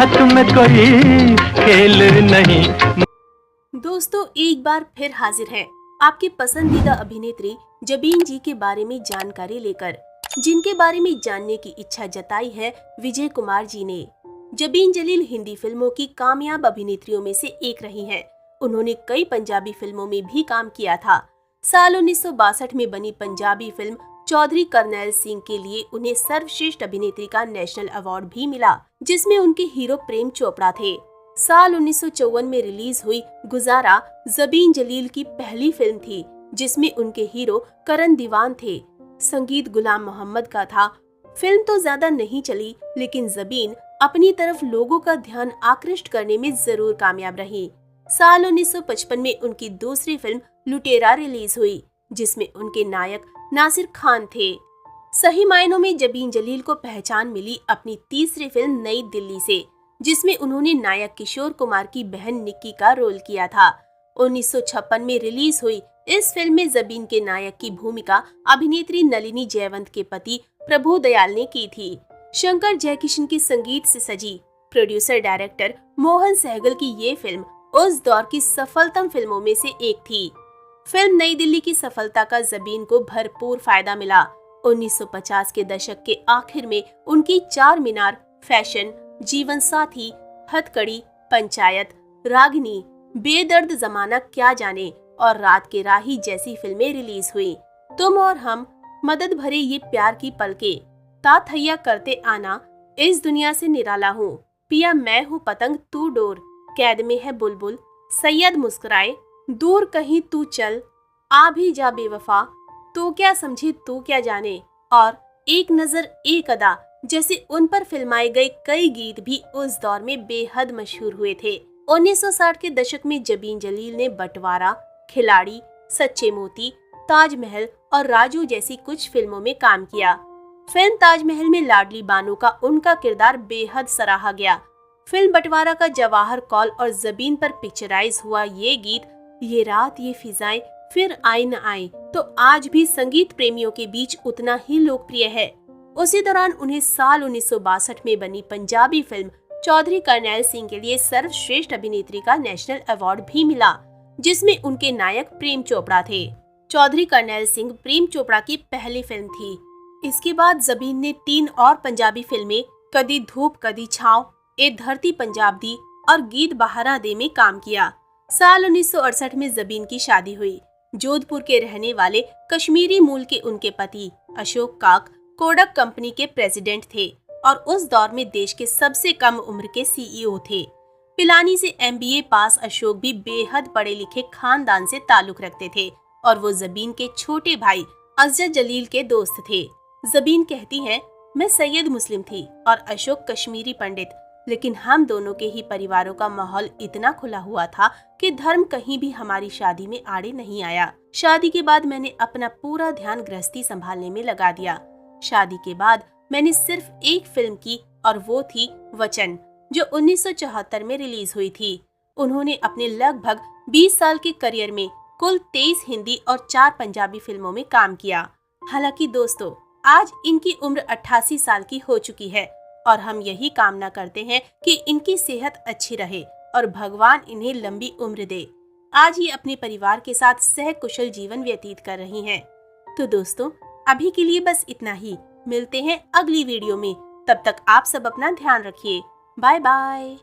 चाहत में कोई खेल नहीं। दोस्तों एक बार फिर हाजिर है आपकी पसंदीदा अभिनेत्री जबीन जी के बारे में जानकारी लेकर, जिनके बारे में जानने की इच्छा जताई है विजय कुमार जी ने। जबीन जलील हिंदी फिल्मों की कामयाब अभिनेत्रियों में से एक रही हैं। उन्होंने कई पंजाबी फिल्मों में भी काम किया था। साल 1962 में बनी पंजाबी फिल्म चौधरी करनैल सिंह के लिए उन्हें सर्वश्रेष्ठ अभिनेत्री का नेशनल अवार्ड भी मिला, जिसमें उनके हीरो प्रेम चोपड़ा थे। साल 1954 में रिलीज हुई गुजारा जबीन जलील की पहली फिल्म थी, जिसमें उनके हीरो करण दीवान थे। संगीत गुलाम मोहम्मद का था। फिल्म तो ज्यादा नहीं चली, लेकिन जबीन अपनी तरफ लोगों का ध्यान आकृष्ट करने में जरूर कामयाब रही। साल 1955 में उनकी दूसरी फिल्म लुटेरा रिलीज हुई, जिसमें उनके नायक नासिर खान थे। सही मायनों में जबीन जलील को पहचान मिली अपनी तीसरी फिल्म नई दिल्ली से, जिसमें उन्होंने नायक किशोर कुमार की बहन निक्की का रोल किया था। 1956 में रिलीज हुई इस फिल्म में जबीन के नायक की भूमिका अभिनेत्री नलिनी जयवंत के पति प्रभु दयाल ने की थी। शंकर जयकिशन के संगीत से सजी प्रोड्यूसर डायरेक्टर मोहन सहगल की ये फिल्म उस दौर की सफलतम फिल्मों में से एक थी। फिल्म नई दिल्ली की सफलता का जबीन को भरपूर फायदा मिला। 1950 के दशक के आखिर में उनकी चार मीनार, फैशन, जीवन साथी, हथकड़ी, पंचायत, रागिनी, बेदर्द जमाना क्या जाने और रात के राही जैसी फिल्में रिलीज हुई। तुम और हम, मदद भरे ये प्यार की पलके, ताथैया करते आना, इस दुनिया से निराला हूँ, पिया मैं हूँ पतंग तू डोर, कैद में है बुलबुल, सैयद मुस्कुराए, दूर कहीं तू चल, आ भी जा बेवफा, तो क्या समझे तू क्या जाने और एक नजर एक अदा जैसे उन पर फिल्माए गए कई गीत भी उस दौर में बेहद मशहूर हुए थे। 1960 के दशक में जबीन जलील ने बंटवारा, खिलाड़ी, सच्चे मोती, ताजमहल और राजू जैसी कुछ फिल्मों में काम किया। फिल्म ताजमहल में लाडली बानो का उनका किरदार बेहद सराहा गया। फिल्म बंटवारा का जवाहर कौल और जबीन पर पिक्चराइज हुआ ये गीत, ये रात ये फिजाएं फिर आए न आए, तो आज भी संगीत प्रेमियों के बीच उतना ही लोकप्रिय है। उसी दौरान उन्हें साल 1962 में बनी पंजाबी फिल्म चौधरी करनैल सिंह के लिए सर्वश्रेष्ठ अभिनेत्री का नेशनल अवार्ड भी मिला, जिसमें उनके नायक प्रेम चोपड़ा थे। चौधरी करनैल सिंह प्रेम चोपड़ा की पहली फिल्म थी। इसके बाद जबीन ने 3 और पंजाबी फिल्में कदी धूप कदी छाँव, ए धरती पंजाब दी और गीत बहारा दे में काम किया। साल 1968 में जबीन की शादी हुई। जोधपुर के रहने वाले कश्मीरी मूल के उनके पति अशोक काक कोडक कंपनी के प्रेसिडेंट थे और उस दौर में देश के सबसे कम उम्र के सीईओ थे। पिलानी से MBA पास अशोक भी बेहद पढ़े लिखे खानदान से ताल्लुक रखते थे और वो जबीन के छोटे भाई अजहर जलील के दोस्त थे। जबीन कहती है, मैं सैयद मुस्लिम थी और अशोक कश्मीरी पंडित, लेकिन हम दोनों के ही परिवारों का माहौल इतना खुला हुआ था कि धर्म कहीं भी हमारी शादी में आड़े नहीं आया। शादी के बाद मैंने अपना पूरा ध्यान गृहस्थी संभालने में लगा दिया। शादी के बाद मैंने सिर्फ एक फिल्म की और वो थी वचन, जो 1974 में रिलीज हुई थी। उन्होंने अपने लगभग 20 साल के करियर में कुल 23 हिंदी और 4 पंजाबी फिल्मों में काम किया। हालांकि दोस्तों, आज इनकी उम्र 88 साल की हो चुकी है और हम यही कामना करते हैं कि इनकी सेहत अच्छी रहे और भगवान इन्हें लंबी उम्र दे। आज ये अपने परिवार के साथ सहकुशल जीवन व्यतीत कर रही हैं। तो दोस्तों, अभी के लिए बस इतना ही। मिलते हैं अगली वीडियो में। तब तक आप सब अपना ध्यान रखिए। Bye bye.